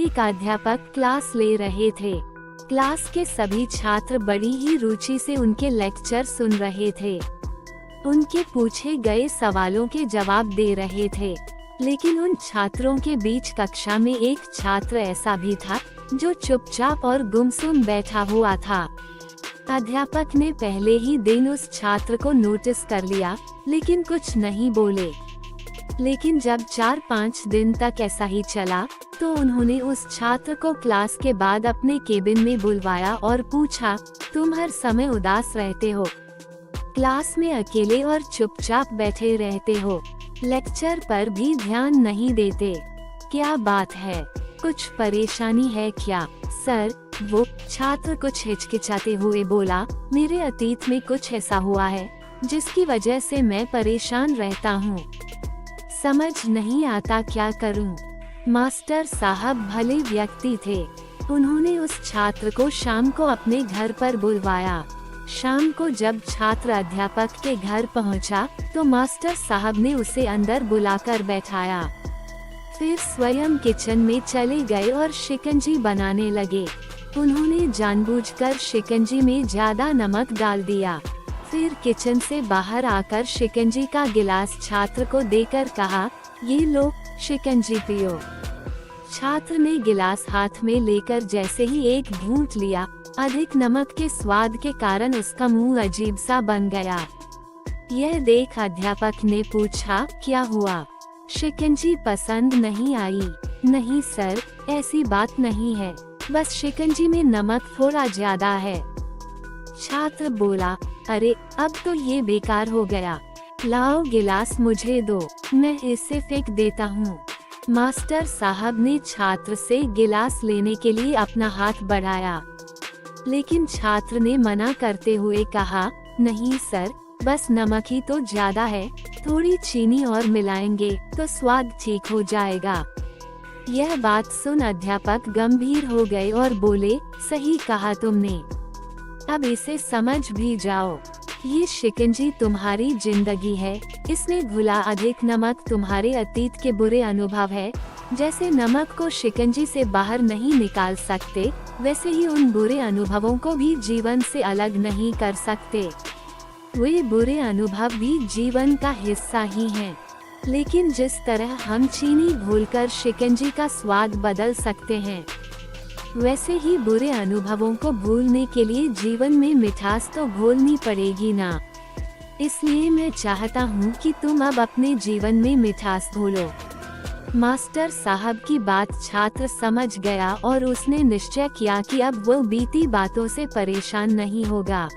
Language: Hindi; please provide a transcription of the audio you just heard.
एक अध्यापक क्लास ले रहे थे। क्लास के सभी छात्र बड़ी ही रुचि से उनके लेक्चर सुन रहे थे। उनके पूछे गए सवालों के जवाब दे रहे थे, लेकिन उन छात्रों के बीच कक्षा में एक छात्र ऐसा भी था जो चुपचाप और गुमसुम बैठा हुआ था। अध्यापक ने पहले ही दिन उस छात्र को नोटिस कर लिया, लेकिन कुछ नहीं बोले। लेकिन जब 4-5 दिन तक ऐसा ही चला, तो उन्होंने उस छात्र को क्लास के बाद अपने केबिन में बुलवाया और पूछा, तुम हर समय उदास रहते हो, क्लास में अकेले और चुपचाप बैठे रहते हो, लेक्चर पर भी ध्यान नहीं देते, क्या बात है, कुछ परेशानी है क्या? सर, वो छात्र कुछ हिचकिचाते हुए बोला, मेरे अतीत में कुछ ऐसा हुआ है जिसकी वजह से मैं परेशान रहता हूँ, समझ नहीं आता क्या करूँ। मास्टर साहब भले व्यक्ति थे। उन्होंने उस छात्र को शाम को अपने घर पर बुलवाया। शाम को जब छात्र अध्यापक के घर पहुंचा, तो मास्टर साहब ने उसे अंदर बुलाकर बैठाया। फिर स्वयं किचन में चले गए और शिकंजी बनाने लगे। उन्होंने जानबूझकर शिकंजी में ज्यादा नमक डाल दिया। फिर किचन से बाहर आकर शिकंजी का गिलास छात्र को देकर कहा, ये लो, शिकंजी पियो। छात्र ने गिलास हाथ में लेकर जैसे ही एक घूंट लिया, अधिक नमक के स्वाद के कारण उसका मुंह अजीब सा बन गया। यह देख अध्यापक ने पूछा, क्या हुआ? शिकंजी पसंद नहीं आई? नहीं सर, ऐसी बात नहीं है, बस शिकंजी में नमक थोड़ा ज्यादा है। छात्र बोला, अरे अब तो ये बेकार हो गया, लाओ गिलास मुझे दो, मैं इसे फेंक देता हूँ। मास्टर साहब ने छात्र से गिलास लेने के लिए अपना हाथ बढ़ाया, लेकिन छात्र ने मना करते हुए कहा, नहीं सर, बस नमक ही तो ज्यादा है, थोड़ी चीनी और मिलाएंगे तो स्वाद ठीक हो जाएगा। यह बात सुन अध्यापक गंभीर हो गए और बोले, सही कहा तुमने, अब इसे समझ भी जाओ। ये शिकंजी तुम्हारी जिंदगी है, इसमें घुला अधिक नमक तुम्हारे अतीत के बुरे अनुभव है। जैसे नमक को शिकंजी से बाहर नहीं निकाल सकते, वैसे ही उन बुरे अनुभवों को भी जीवन से अलग नहीं कर सकते। वे बुरे अनुभव भी जीवन का हिस्सा ही हैं। लेकिन जिस तरह हम चीनी घोलकर शिकंजी का स्वाद बदल सकते हैं, वैसे ही बुरे अनुभवों को भूलने के लिए जीवन में मिठास तो घोलनी पड़ेगी ना। इसलिए मैं चाहता हूँ कि तुम अब अपने जीवन में मिठास घोलो। मास्टर साहब की बात छात्र समझ गया और उसने निश्चय किया कि अब वो बीती बातों से परेशान नहीं होगा।